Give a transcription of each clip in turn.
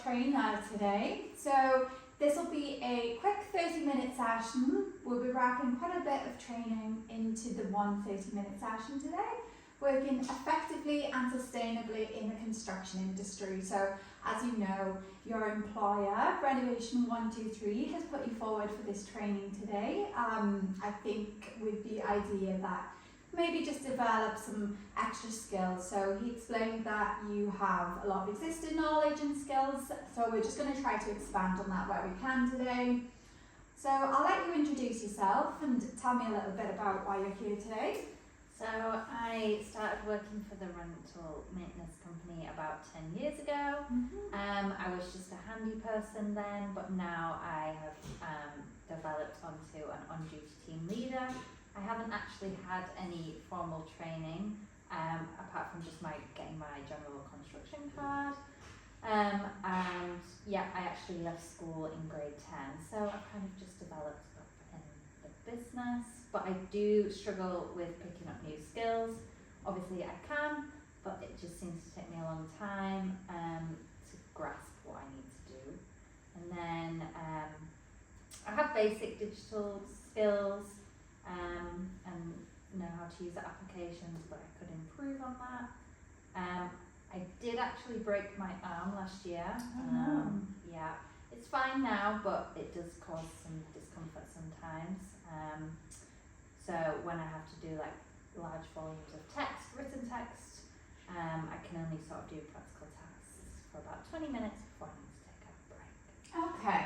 trainer today. So this will be a quick 30-minute session. We'll be wrapping quite a bit of training into the one 30-minute session today, working effectively and sustainably in the construction industry. So as you know, your employer, Renovation 123, has put you forward for this training today. I think with the idea that maybe just develop some extra skills. So he explained that you have a lot of existing knowledge and skills, so we're just going to try to expand on that where we can today. So I'll let you introduce yourself and tell me a little bit about why you're here today. So I started working for the rental maintenance company about 10 years ago. I was just a handy person then, but now I have developed onto an on-duty team leader. I haven't actually had any formal training apart from just getting my general construction card. And yeah, I actually left school in grade 10, so I've kind of just developed up in the business. But I do struggle with picking up new skills. Obviously I can, but it just seems to take me a long time to grasp what I need to do. And then I have basic digital skills and know how to use the applications, but I could improve on that. I did actually break my arm last year. Yeah, it's fine now, but it does cause some discomfort sometimes. So when I have to do like large volumes of text, written text, I can only sort of do practical tasks for about 20 minutes before I need to take a break. Okay,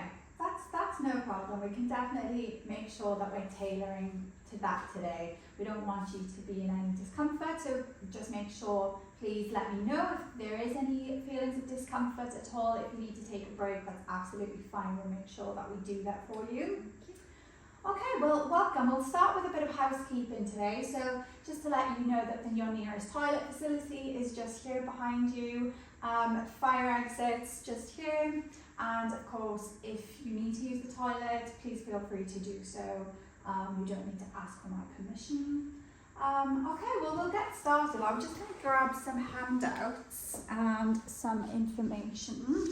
that's no problem. We can definitely make sure that we're tailoring to that today. We don't want you to be in any discomfort, so just make sure, please let me know if there is any feelings of discomfort at all. If you need to take a break, that's absolutely fine. We'll make sure that we do that for you. Okay, well, welcome. We'll start with a bit of housekeeping today. So just to let you know that your nearest toilet facility is just here behind you. Fire exits just here. And of course, if you need to use the toilet, please feel free to do so. You don't need to ask for my permission. Okay, well, we'll get started. I'm just going to grab some handouts and some information.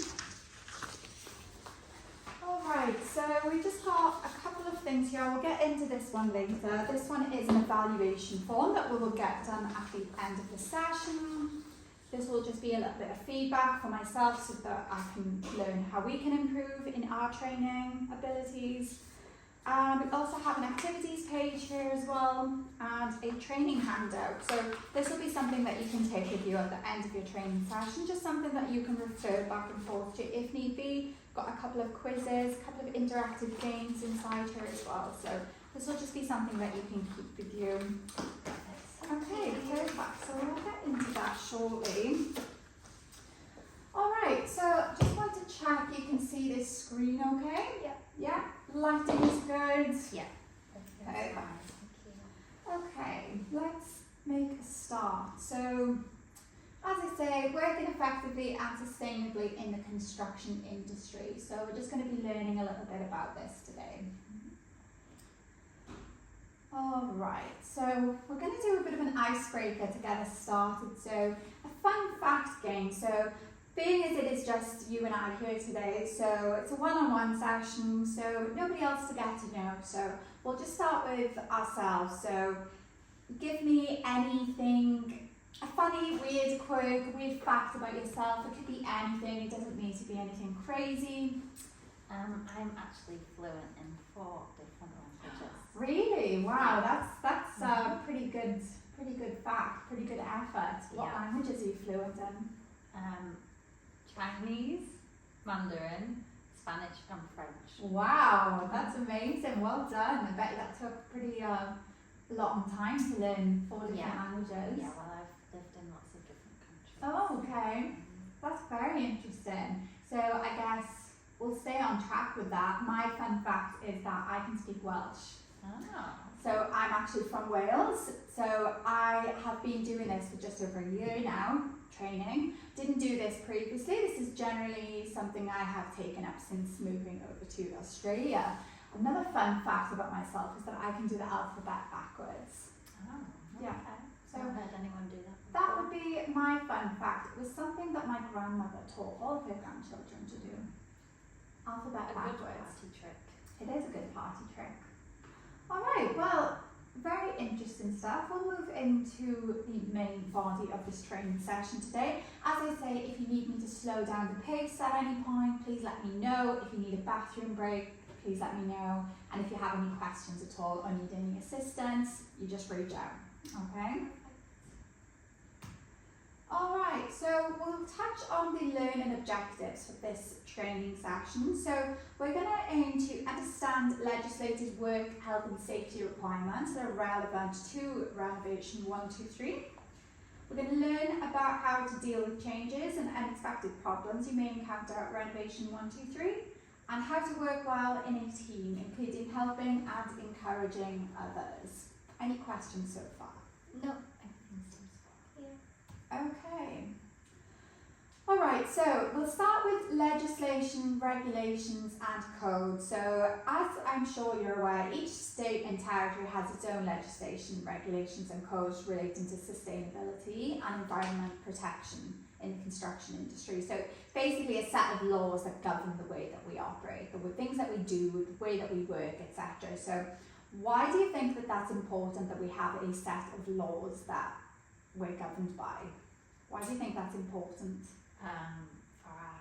Alright, so we just got a couple of things here. We'll get into this one later. This one is an evaluation form that we will get done at the end of the session. This will just be a little bit of feedback for myself so that I can learn how we can improve in our training abilities. We also have an activities page here as well and a training handout. So this will be something that you can take with you at the end of your training session, just something that you can refer back and forth to if need be. Got a couple of quizzes, a couple of interactive games inside here as well. So this will just be something that you can keep with you. Okay, perfect. So we'll get into that shortly. Alright, so just want to check you can see this screen okay? Yeah. Yeah? Lighting is good? Yeah. Okay. Okay, let's make a start. So, as I say, working effectively and sustainably in the construction industry. So we're just going to be learning a little bit about this today. Alright, so we're going to do a bit of an icebreaker to get us started. So, a fun fact game. So, being as it is just you and I here today, so it's a one-on-one session, so nobody else to get to know. So we'll just start with ourselves. So give me anything, a funny, weird quirk, a weird fact about yourself. It could be anything, it doesn't need to be anything crazy. I'm actually fluent in 4 different languages. Really? Wow, that's a pretty good fact, pretty good effort. What languages are you fluent in? Chinese, Mandarin, Spanish and French. Wow, that's amazing. Well done. I bet that took pretty long time to learn 4 different languages. Yeah, well, I've lived in lots of different countries. Oh, okay. That's very interesting. So I guess we'll stay on track with that. My fun fact is that I can speak Welsh. Oh. So I'm actually from Wales. So I have been doing this for just over a year now, training. Didn't do this previously. This is generally something I have taken up since moving over to Australia. Another fun fact about myself is that I can do the alphabet backwards. Oh, okay. Yeah. So I've heard anyone do that. that would be my fun fact. It was something that my grandmother taught all of her grandchildren to do. Alphabet a good backwards. party trick. It is a good party trick. Alright, well, very interesting stuff. We'll move into the main body of this training session today. As I say, if you need me to slow down the pace at any point, please let me know. If you need a bathroom break, please let me know. And if you have any questions at all or need any assistance, you just reach out. Okay? Alright, so we'll touch on the learning objectives for this training session. So we're going to aim to understand legislators' work, health and safety requirements that are relevant to Renovation 123. We're going to learn about how to deal with changes and unexpected problems you may encounter at Renovation 123, and how to work well in a team, including helping and encouraging others. Any questions so far? No, everything seems clear. Okay. Alright, so we'll start with legislation, regulations and codes. So as I'm sure you're aware, each state and territory has its own legislation, regulations and codes relating to sustainability and environment protection in the construction industry. So basically a set of laws that govern the way that we operate, the things that we do, the way that we work, etc. So why do you think that that's important that we have a set of laws that we're governed by? Why do you think that's important? For our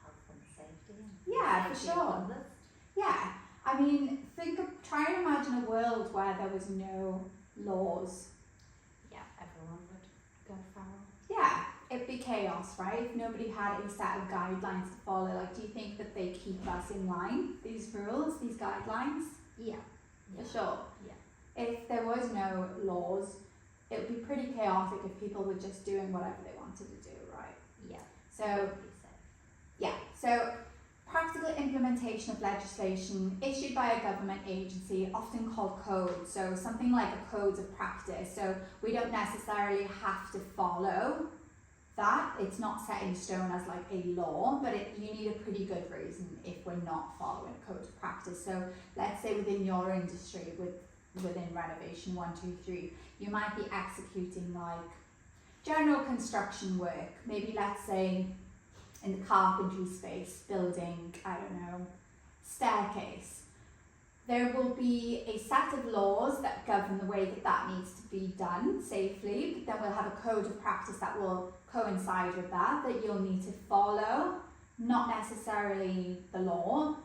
health and safety. Yeah, for Safety of sure. others. Yeah, I mean, try and imagine a world where there was no laws. Yeah, everyone would go feral. Yeah, it'd be chaos, right? If nobody had a set of guidelines to follow, like, do you think that they keep us in line, these rules, these guidelines? Yeah. For sure. Yeah. If there was no laws, it would be pretty chaotic if people were just doing whatever they wanted to do, right? Yeah. So, Would be safe. yeah, so practical implementation of legislation issued by a government agency, often called codes, so something like a codes of practice. So we don't necessarily have to follow that. It's not set in stone as like a law, but you need a pretty good reason if we're not following a code of practice. So let's say within your industry, within Renovation 123, you might be executing like general construction work, maybe let's say in the carpentry space, building, I don't know, staircase. There will be a set of laws that govern the way that that needs to be done safely, but then we'll have a code of practice that will coincide with that you'll need to follow, not necessarily the law,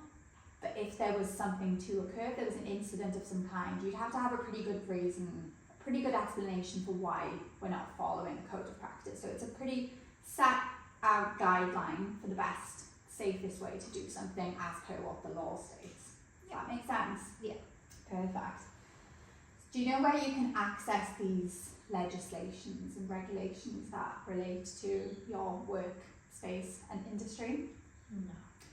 but if there was something to occur, if there was an incident of some kind, you'd have to have a pretty good reason, a pretty good explanation for why we're not following the code of practice. So it's a pretty set out guideline for the best, safest way to do something as per what the law states. Does that make sense? Yeah. Perfect. Do you know where you can access these legislations and regulations that relate to your workspace and industry? No.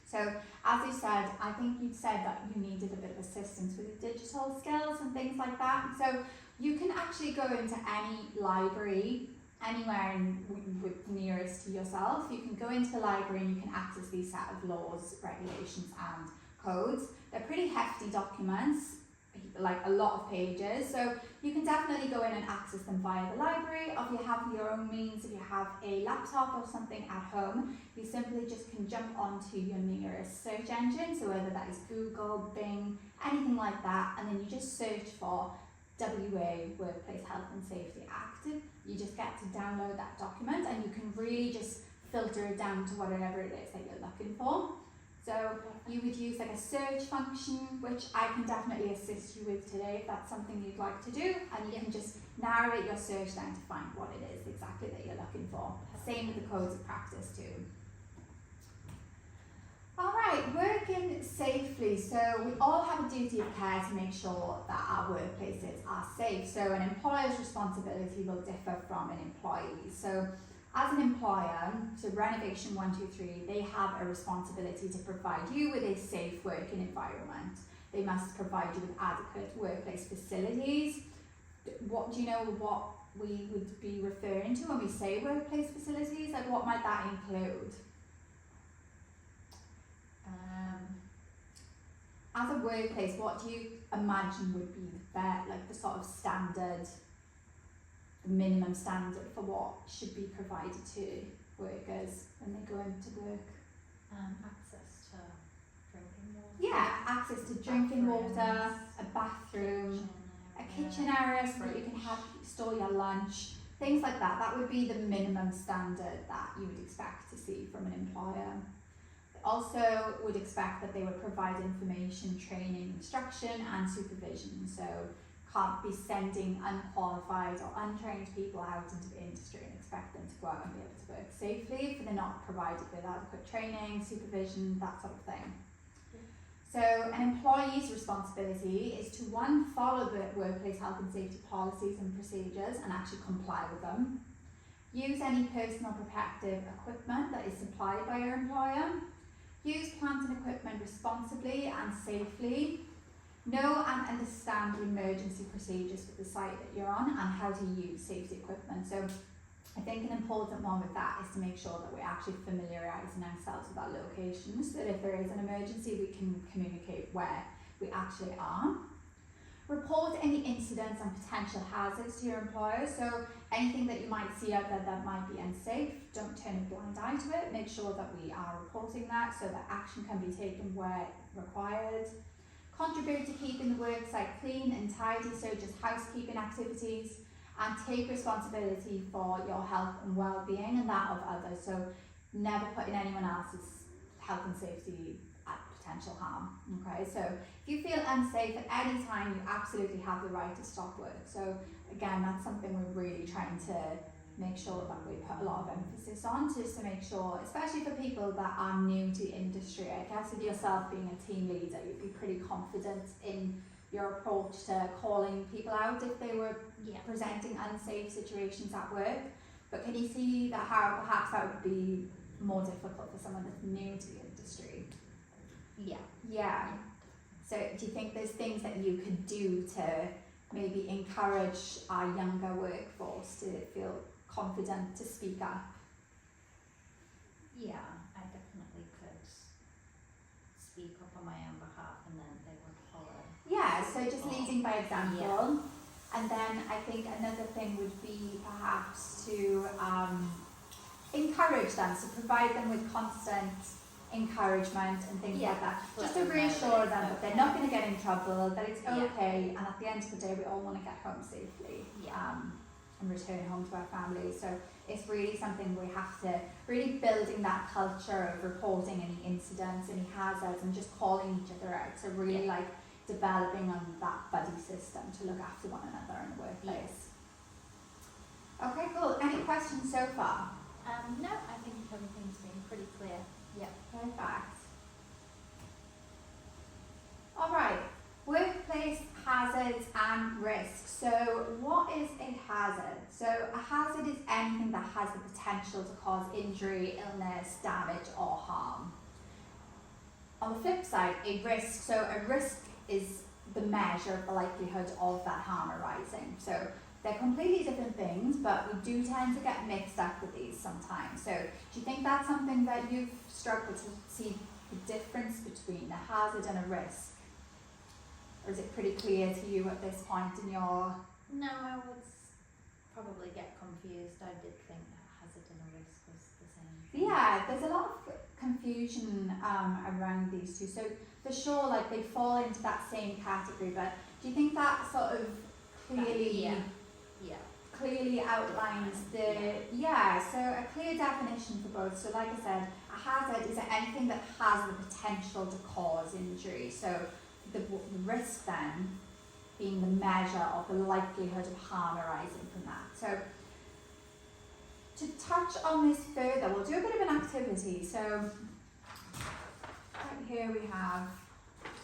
So, as you said, I think you said that you needed a bit of assistance with the digital skills and things like that. So, you can actually go into any library, anywhere nearest to yourself. You can go into the library and you can access these set of laws, regulations and codes. They're pretty hefty documents, like a lot of pages, so you can definitely go in and access them via the library, or if you have your own means, if you have a laptop or something at home, you simply just can jump onto your nearest search engine, so whether that is Google, Bing, anything like that, and then you just search for WA Workplace Health and Safety Act. You just get to download that document and you can really just filter it down to whatever it is that you're looking for. So you would use like a search function, which I can definitely assist you with today if that's something you'd like to do, and you can just narrate your search down to find what it is exactly that you're looking for. Same with the codes of practice too. Alright, working safely. So we all have a duty of care to make sure that our workplaces are safe. So an employer's responsibility will differ from an employee. So as an employer, so Renovation 123, they have a responsibility to provide you with a safe working environment. They must provide you with adequate workplace facilities. What do you know what we would be referring to when we say workplace facilities? Like what might that include? As a workplace, what do you imagine would be the sort of standard the minimum standard for what should be provided to workers when they go into work. Access to drinking water. Yeah, access to drinking water, Bathrooms, a bathroom, a area. kitchen area so that you can store your lunch, things like that. That would be the minimum standard that you would expect to see from an employer. Also would expect that they would provide information, training, instruction and supervision. So can't be sending unqualified or untrained people out into the industry and expect them to go out and be able to work safely if they're not provided with adequate training, supervision, that sort of thing. So an employee's responsibility is to, one, follow the workplace health and safety policies and procedures and actually comply with them. Use any personal protective equipment that is supplied by your employer. Use plant and equipment responsibly and safely. Know and understand the emergency procedures for the site that you're on and how to use safety equipment. So I think an important one with that is to make sure that we're actually familiarising ourselves with our locations, so that if there is an emergency we can communicate where we actually are. Report any incidents and potential hazards to your employer. So anything that you might see out there that might be unsafe, don't turn a blind eye to it. Make sure that we are reporting that so that action can be taken where required. Contribute to keeping the work site clean and tidy, so just housekeeping activities, and take responsibility for your health and well-being and that of others. So never putting anyone else's health and safety at potential harm. Okay, so if you feel unsafe at any time, you absolutely have the right to stop work. So again, that's something we're really trying to make sure that we put a lot of emphasis on, just to make sure, especially for people that are new to the industry. I guess with yourself being a team leader, you'd be pretty confident in your approach to calling people out if they were presenting unsafe situations at work. But can you see that how perhaps that would be more difficult for someone that's new to the industry? Yeah. So do you think there's things that you could do to maybe encourage our younger workforce to feel confident to speak up? Yeah, I definitely could speak up on my own behalf and then they would follow. Yeah, so just leading by example. And then I think another thing would be perhaps to encourage them, so provide them with constant encouragement and things like that. Just to reassure them that they're not going to get in trouble, that it's okay, and at the end of the day we all want to get home safely and return home to our families. So it's really something we have to really building that culture of reporting any incidents, any hazards, and just calling each other out. So really like developing on that buddy system to look after one another in the workplace. Okay, cool. Any questions so far? No, I think everything's been pretty clear. Yeah. Perfect. All right, workplace hazards and risks. So what is a hazard? So a hazard is anything that has the potential to cause injury, illness, damage or harm. On the flip side, a risk. So a risk is the measure of the likelihood of that harm arising. So they're completely different things, but we do tend to get mixed up with these sometimes. So do you think that's something that you've struggled to see the difference between a hazard and a risk? Or is it pretty clear to you at this point in your... No, I would probably get confused. I did think that hazard and a risk was the same. Yeah, there's a lot of confusion around these two. So for sure, like they fall into that same category, but do you think that sort of clearly... clearly outlines so a clear definition for both. So like I said, a hazard is anything that has the potential to cause injury. So the risk then being the measure of the likelihood of harm arising from that. So to touch on this further, we'll do a bit of an activity. So right here we have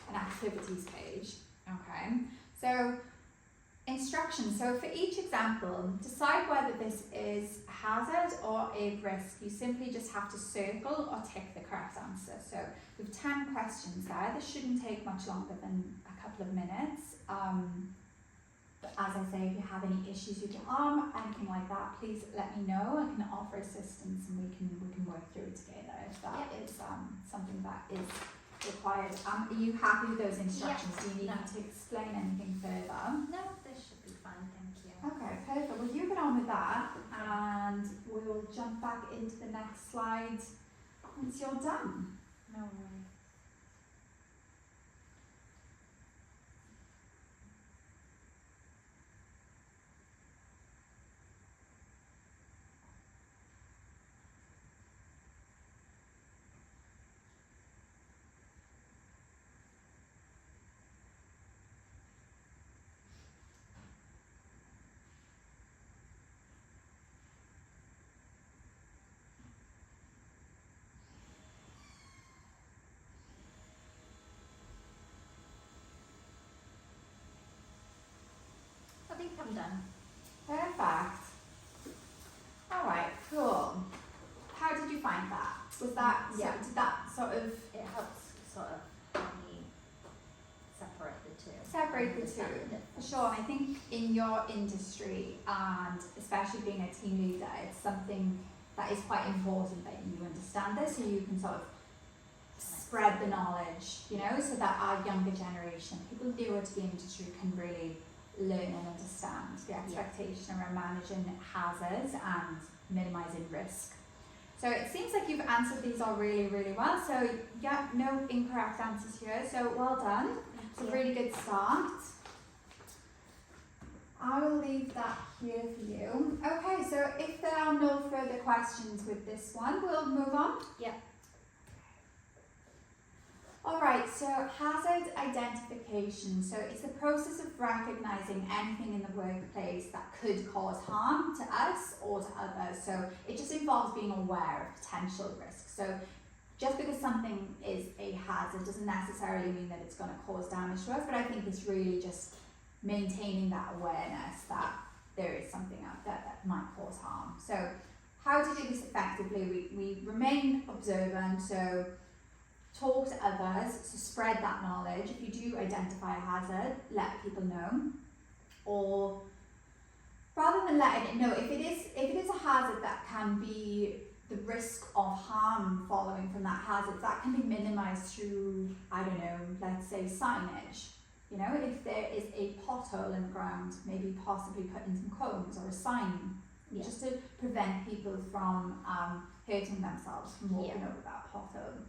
an activities page. Okay, so instructions. So for each example, decide whether this is a hazard or a risk. You simply just have to circle or tick the correct answer. So we have 10 questions there. This shouldn't take much longer than a couple of minutes. But as I say, if you have any issues with your arm, anything like that, please let me know. I can offer assistance and we can work through it together if that is something that is required. Are you happy with those instructions? Do you need me to explain anything further? No, this should be fine, thank you. Okay, perfect. Well, you get on with that, and we'll jump back into the next slide once you're done. No worries. I think I'm done. Perfect. All right, cool. How did you find that? Was that, Yeah. did that sort of It helps sort of help me separate the two. separate the Understand two? difference. For sure, and I think in your industry, and especially being a team leader, it's something that is quite important that you understand this, so you can sort of spread the knowledge, you know, so that our younger generation, people newer to the industry, can really learn and understand the expectation around managing hazards and minimising risk. So it seems like you've answered these all really, really well. So yeah, no incorrect answers here. So well done. It's a really good start. I will leave that here for you. Okay, so if there are no further questions with this one, we'll move on. Yeah. Alright, so hazard identification. So it's the process of recognising anything in the workplace that could cause harm to us or to others. So it just involves being aware of potential risks. So just because something is a hazard doesn't necessarily mean that it's going to cause damage to us, but I think it's really just maintaining that awareness that there is something out there that might cause harm. So how to do this effectively? We remain observant, so talk to others, so spread that knowledge. If you do identify a hazard, let people know. Or rather than letting it know, if it is a hazard that can be the risk of harm following from that hazard, that can be minimised through, I don't know, let's say signage. You know, if there is a pothole in the ground, maybe possibly putting some cones or a sign, just to prevent people from hurting themselves from walking over that pothole.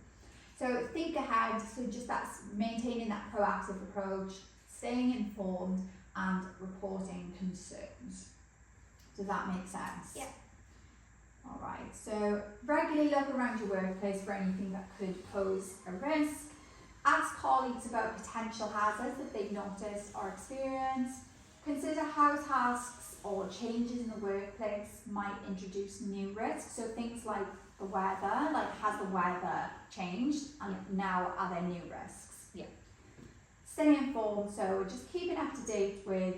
So think ahead, so just that's maintaining that proactive approach, staying informed and reporting concerns. Does that make sense? Yeah. Alright, so regularly look around your workplace for anything that could pose a risk. Ask colleagues about potential hazards that they've noticed or experienced. Consider how tasks or changes in the workplace might introduce new risks. So things like the weather, like has the weather changed and now are there new risks? Yeah. Stay informed, so just keeping up to date with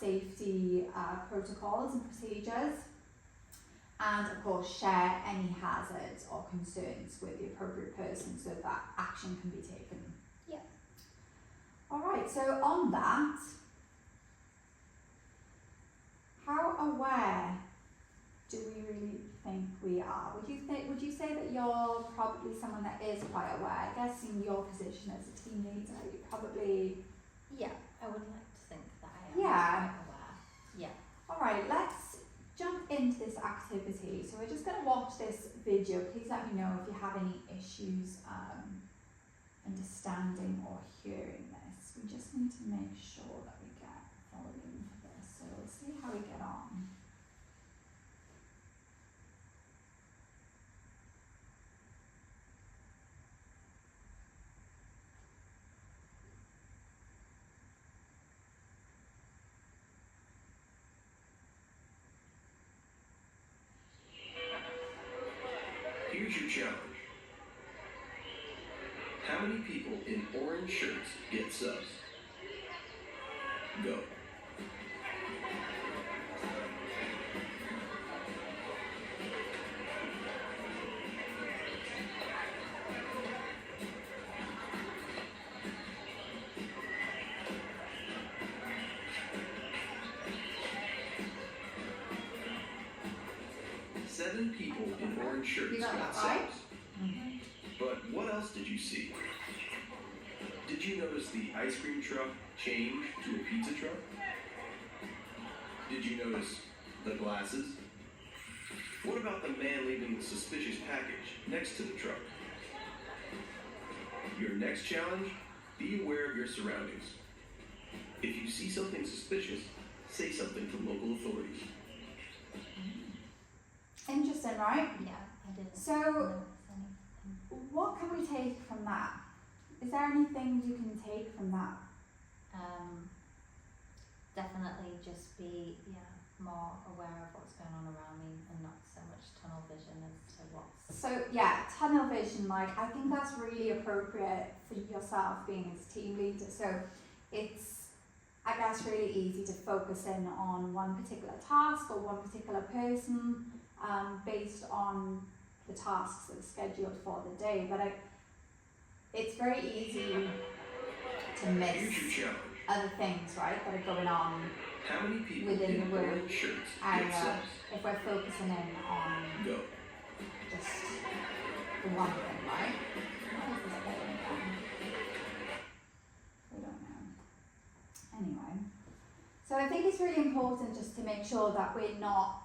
safety protocols and procedures. And of course share any hazards or concerns with the appropriate person so that action can be taken. Yeah. Alright, so on that, how aware do we really think we are? Would you say that you're probably someone that is quite aware? I guess in your position as a team leader, you probably... Yeah, I would like to think that I am Yeah. quite aware. Yeah. Alright, let's jump into this activity. So we're just going to watch this video. Please let me know if you have any issues understanding or hearing this. We just need to make sure that we get volume for this. So we'll see how we get on. Here's your challenge. How many people in orange shirts get subs? Go. Seven people in orange shirts You got got that right? subs. But what else did you see? Did you notice the ice cream truck change to a pizza truck? Did you notice the glasses? What about the man leaving the suspicious package next to the truck? Your next challenge, be aware of your surroundings. If you see something suspicious, say something to local authorities. Interesting, right? Yeah, I didn't So, notice anything. what can we take from that? Is there anything you can take from that? Definitely just be more aware of what's going on around me and not so much tunnel vision as to what's. So yeah, tunnel vision, like I think that's really appropriate for yourself being as team leader. So it's, I guess, really easy to focus in on one particular task or one particular person based on the tasks that are scheduled for the day. But it's very easy to miss Here's your challenge. other things, right, that are going on How many people within in the work orange shirts get area subs? if we're focusing in on Go. just the one thing, right? What is this thing again? We don't know. Anyway, so I think it's really important just to make sure that we're not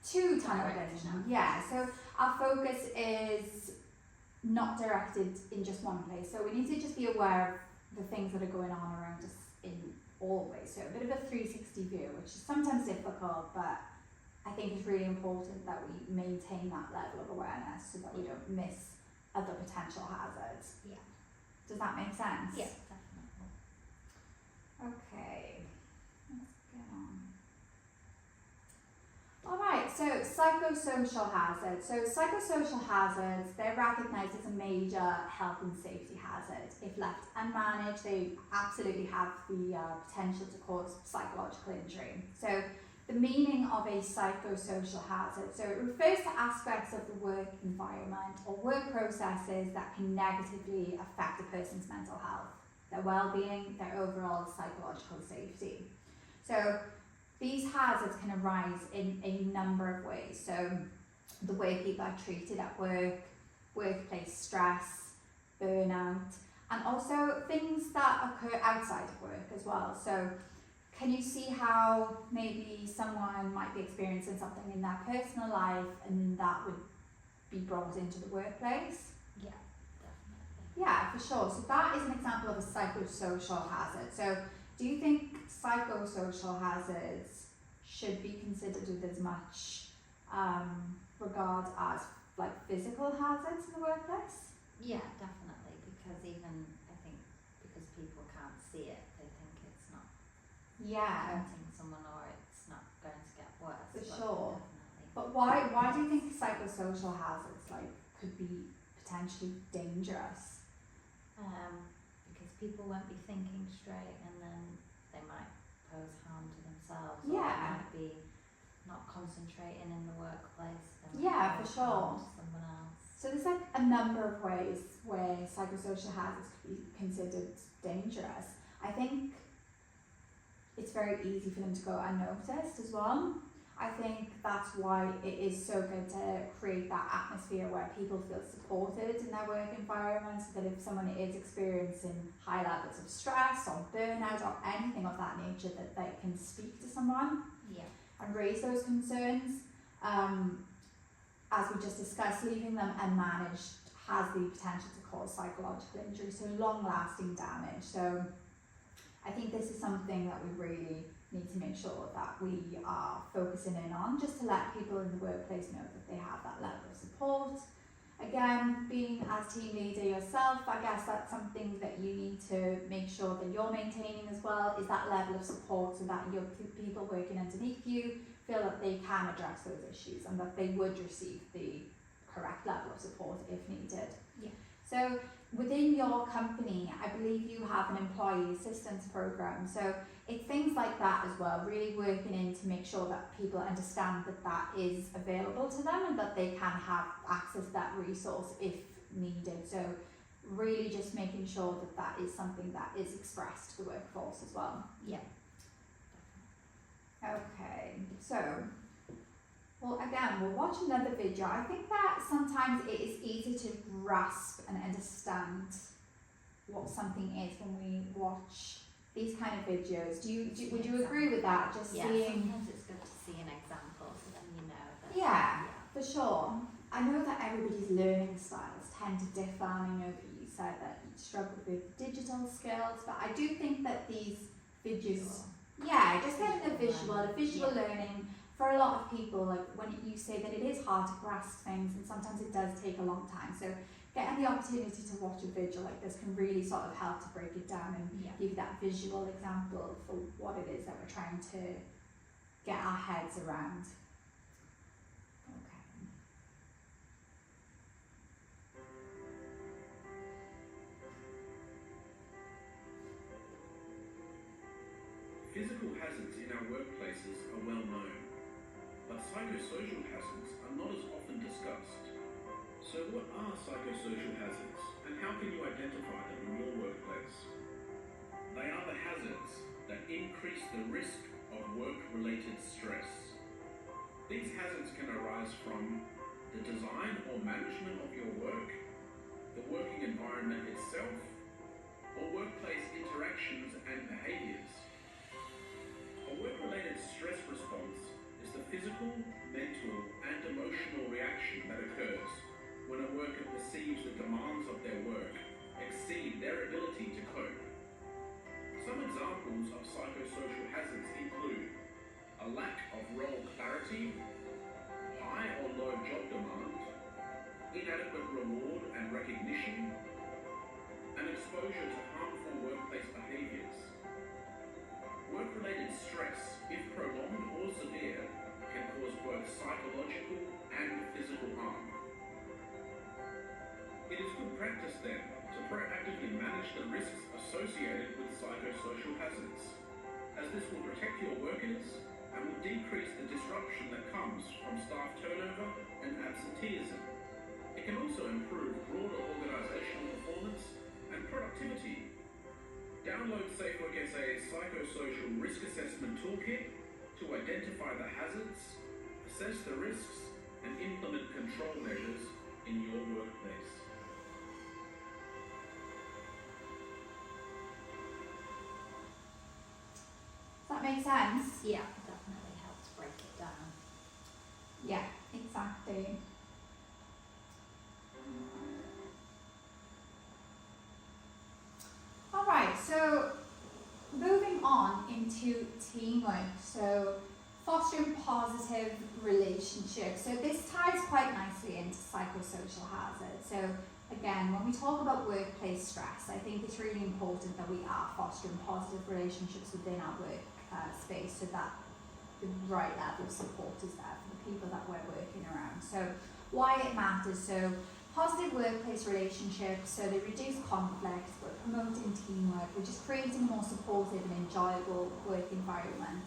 too tunnel Directed. vision. Yeah, so our focus is not directed in just one place. So we need to just be aware of the things that are going on around us in all ways. So a bit of a 360 view, which is sometimes difficult, but I think it's really important that we maintain that level of awareness so that we don't miss other potential hazards. Yeah. Does that make sense? Yeah, definitely. Okay, let's get on. Alright, so psychosocial hazards. So psychosocial hazards, they're recognised as a major health and safety hazard. If left unmanaged, they absolutely have the potential to cause psychological injury. So the meaning of a psychosocial hazard, so it refers to aspects of the work environment or work processes that can negatively affect a person's mental health, their well-being, their overall psychological safety. So these hazards can arise in a number of ways. So the way people are treated at work, workplace stress, burnout, and also things that occur outside of work as well. So can you see how maybe someone might be experiencing something in their personal life and that would be brought into the workplace? Yeah, definitely. Yeah, for sure. So that is an example of a psychosocial hazard. So do you think psychosocial hazards should be considered with as much regard as like physical hazards in the workplace? Yeah, definitely, because even I think because people can't see it, they think it's not Yeah, hurting someone or it's not going to get worse. For but sure. Definitely. but why do you think psychosocial hazards like could be potentially dangerous? Because people won't be thinking straight and then they might pose harm to themselves. Or Yeah. they might be not concentrating in the workplace. They might Yeah, for cause harm sure. to someone else. So there's like a number of ways where psychosocial hazards could be considered dangerous. I think it's very easy for them to go unnoticed as well. I think that's why it is so good to create that atmosphere where people feel supported in their work environment, so that if someone is experiencing high levels of stress or burnout or anything of that nature, that they can speak to someone Yeah. and raise those concerns. As we just discussed, leaving them unmanaged has the potential to cause psychological injury, so long-lasting damage. So I think this is something that we really need to make sure that we are focusing in on, just to let people in the workplace know that they have that level of support. Again, being as team leader yourself, I guess that's something that you need to make sure that you're maintaining as well, is that level of support, so that your people working underneath you feel that they can address those issues and that they would receive the correct level of support if needed. Yeah. So within your company, I believe you have an employee assistance program. So it's things like that as well, really working in to make sure that people understand that that is available to them and that they can have access to that resource if needed. So really just making sure that that is something that is expressed to the workforce as well. Yeah. Okay, so, well again, we'll watch another video. I think that sometimes it is easy to grasp and understand what something is when we watch these kind of videos. Would you agree with that? Just Yeah, seeing. sometimes it's good to see an example so then you know that. Yeah, for sure. I know that everybody's learning styles tend to differ, and I know that you said that you struggled with digital skills, but I do think that these videos, yeah, just getting the visual learning for a lot of people, like when you say that it is hard to grasp things and sometimes it does take a long time. So getting the opportunity to watch a video like this can really sort of help to break it down and give that visual example for what it is that we're trying to get our heads around. Okay. Physical hazards in our workplaces are well known, but psychosocial hazards are not as often discussed. So what are psychosocial hazards, and how can you identify them in your workplace? They are the hazards that increase the risk of work-related stress. These hazards can arise from the design or management of your work, the working environment itself, or workplace interactions and behaviours. A work-related stress response is the physical, mental, and emotional reaction that occurs when a worker perceives the demands of their work exceed their ability to cope. Some examples of psychosocial hazards include a lack of role clarity, high or low job demand, inadequate reward and recognition, and exposure to harmful workplace behaviours. Work-related stress, if prolonged or severe, can cause both psychological and physical harm. It is good practice then to proactively manage the risks associated with psychosocial hazards, as this will protect your workers and will decrease the disruption that comes from staff turnover and absenteeism. It can also improve broader organisational performance and productivity. Download SafeWork SA's Psychosocial Risk Assessment Toolkit to identify the hazards, assess the risks, and implement control measures in your workplace. Does that make sense? Yeah, definitely helps break it down. Yeah, exactly. All right, so moving on into teamwork. So fostering positive relationships. So this ties quite nicely into psychosocial hazards. So again, when we talk about workplace stress, I think it's really important that we are fostering positive relationships within our work space so that the right level of support is there for the people that we're working around. So why it matters. So positive workplace relationships, so they reduce conflict, we're promoting teamwork, we're just creating a more supportive and enjoyable work environment.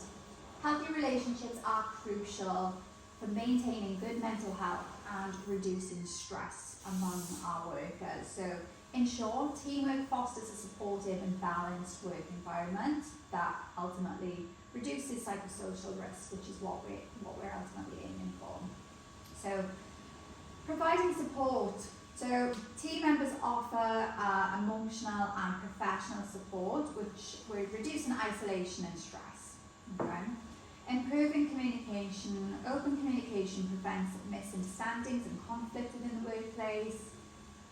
Healthy relationships are crucial for maintaining good mental health and reducing stress among our workers. So in short, teamwork fosters a supportive and balanced work environment that ultimately reduces psychosocial risk, which is what we're ultimately aiming for. So providing support. So team members offer emotional and professional support, which will reduce isolation and stress. Okay. Improving communication. Open communication prevents misunderstandings and conflict within the workplace.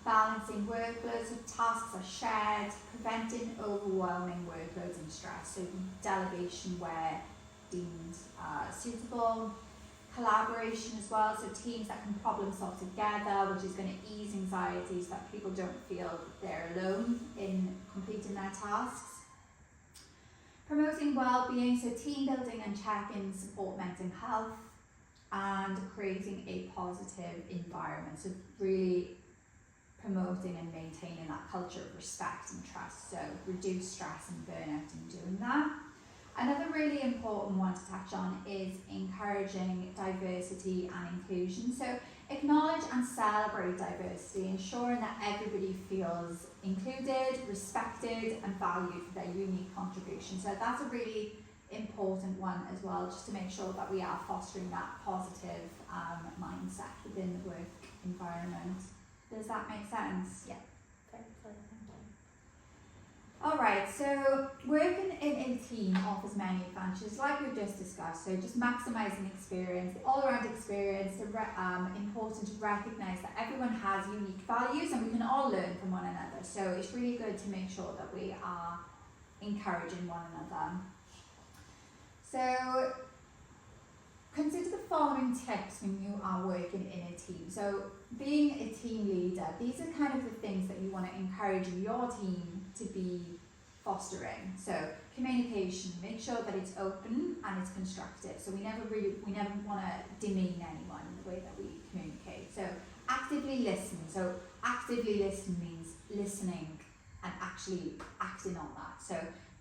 Balancing workloads so tasks are shared, preventing overwhelming workloads and stress. So delegation where deemed suitable. Collaboration as well, so teams that can problem solve together, which is going to ease anxiety so that people don't feel they're alone in completing their tasks. Promoting well-being, so team building and check-ins support mental health, and creating a positive environment, so really promoting and maintaining that culture of respect and trust, so reduce stress and burnout in doing that. Another really important one to touch on is encouraging diversity and inclusion. So acknowledge and celebrate diversity, ensuring that everybody feels included, respected and valued for their unique contribution. So that's a really important one as well, just to make sure that we are fostering that positive mindset within the work environment. Does that make sense? Yeah, very clear, thank you. All right, so working in a team offers many advantages, like we've just discussed. So just maximising experience, the all-around experience. Important to recognise that everyone has unique values and we can all learn from one another. So it's really good to make sure that we are encouraging one another. So consider the following tips when you are working in a team. So being a team leader, these are kind of the things that you want to encourage your team to be fostering. So communication, make sure that it's open and it's constructive. So we never want to demean anyone in the way that we communicate. So actively listen. So actively listen means listening and actually acting on that. So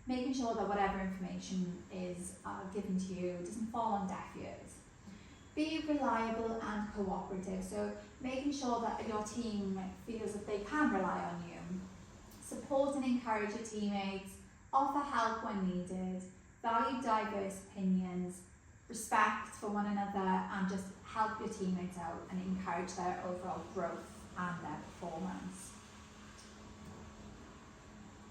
making sure that whatever information is given to you doesn't fall on deaf ears. Be reliable and cooperative. So making sure that your team feels that they can rely on you. Support and encourage your teammates, offer help when needed, value diverse opinions, respect for one another, and just help your teammates out and encourage their overall growth and their performance.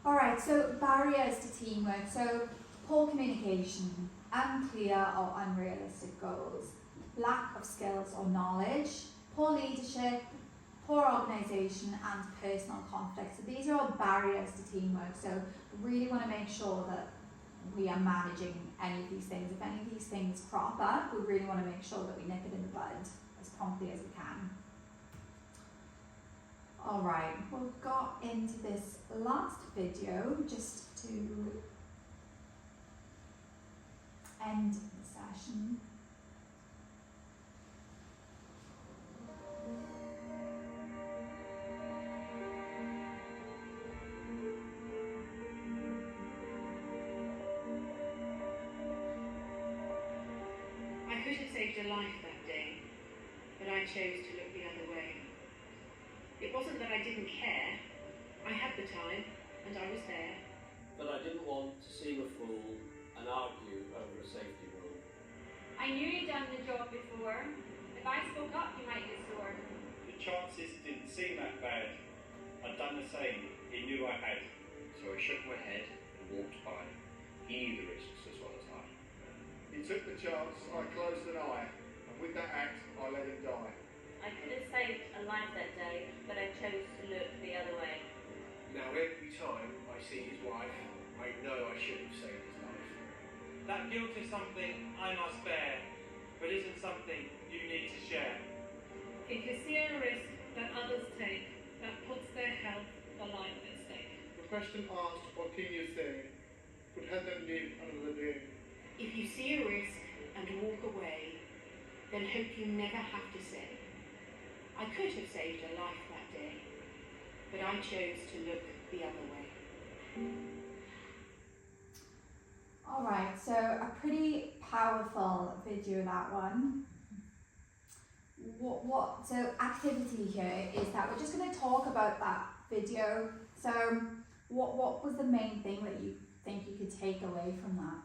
Alright, so barriers to teamwork. So poor communication, unclear or unrealistic goals, lack of skills or knowledge, poor leadership, poor organisation and personal conflict. So these are all barriers to teamwork. So we really want to make sure that we are managing any of these things. If any of these things crop up, we really want to make sure that we nip it in the bud as promptly as we can. Alright, we've got into this last video just to end the session. I could have saved a life that day, but I chose to look the other way. It wasn't that I didn't care. I had the time, and I was there. But I didn't want to seem a fool and argue over a safety rule. I knew you'd done the job before. If I spoke up, you might get sore. The chances didn't seem that bad. I'd done the same. He knew I had. So I shook my head and walked by. He knew the risks as well as I. He took the chance, I closed an eye, and with that act, I let him die. I could have saved a life that day, but I chose to look the other way. Now every time I see his wife, I know I should have saved his life. That guilt is something I must bear, but isn't something you need to share. If you see a risk that others take that puts their health or life at stake. The question asked, what can you say, could help them live another day. If you see a risk and walk away, then hope you never have to say, I could have saved a life that day, but I chose to look the other way. Alright, so a pretty powerful video, that one. So activity here is that we're just going to talk about that video. So what was the main thing that you think you could take away from that?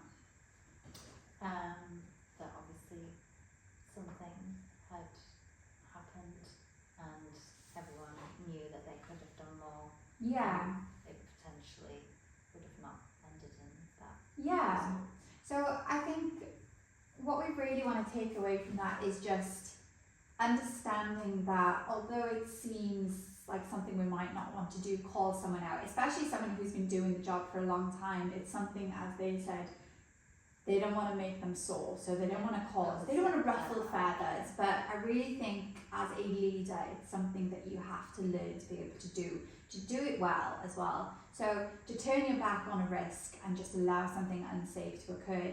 That obviously something had happened and everyone knew that they could have done more. Yeah. It potentially would have not ended in that. Yeah. So I think what we really want to take away from that is just understanding that although it seems like something we might not want to do, call someone out, especially someone who's been doing the job for a long time. It's something, as they said, they don't want to make them sore, so they don't want to cause, they don't want to ruffle feathers. But I really think as a leader, it's something that you have to learn to be able to do it well as well. So to turn your back on a risk and just allow something unsafe to occur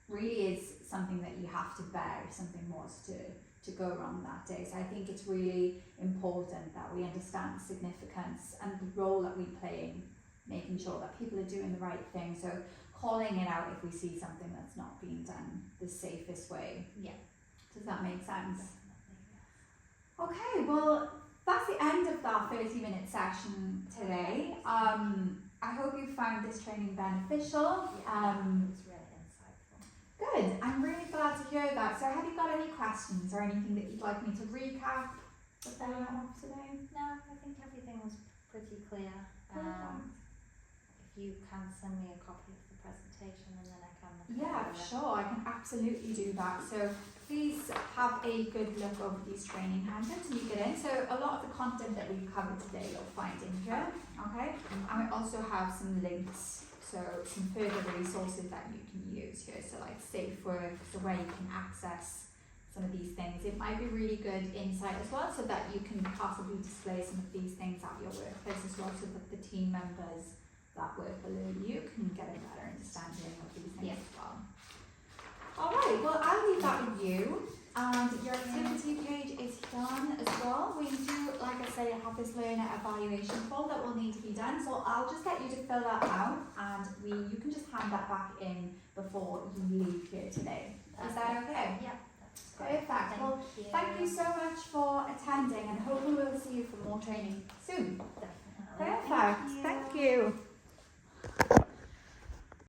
really is something that you have to bear if something was to go wrong that day. So I think it's really important that we understand the significance and the role that we play in making sure that people are doing the right thing. So calling it out if we see something that's not being done the safest way. Yeah. Does that make sense? Definitely, yes. Okay, well, that's the end of our 30-minute session today. I hope you found this training beneficial. Yeah, it was really insightful. Good, I'm really glad to hear that. So have you got any questions or anything that you'd like me to recap before we head off today? No, I think everything was pretty clear. Perfect. If you can send me a copy of the presentation and then I can look Yeah, over it. sure, I can absolutely do that. So please have a good look over these training handouts and you get in. So a lot of the content that we've covered today you'll find in here, okay? And we also have some links, so some further resources that you can use here. So like Safe Work, so where you can access some of these things. It might be really good insight as well, so that you can possibly display some of these things at your workplace as well, so that the team members that work below you can get a better understanding of these things as well. Alright, well I'll leave that with you, and your activity page is done as well. We do, like I say, have this learner evaluation form that will need to be done, so I'll just get you to fill that out and you can just hand that back in before you leave here today. Is that okay? Yeah, that's great. Perfect. Well, thank you so much for attending and hope we will see you for more training soon. Definitely. Perfect. Thank you.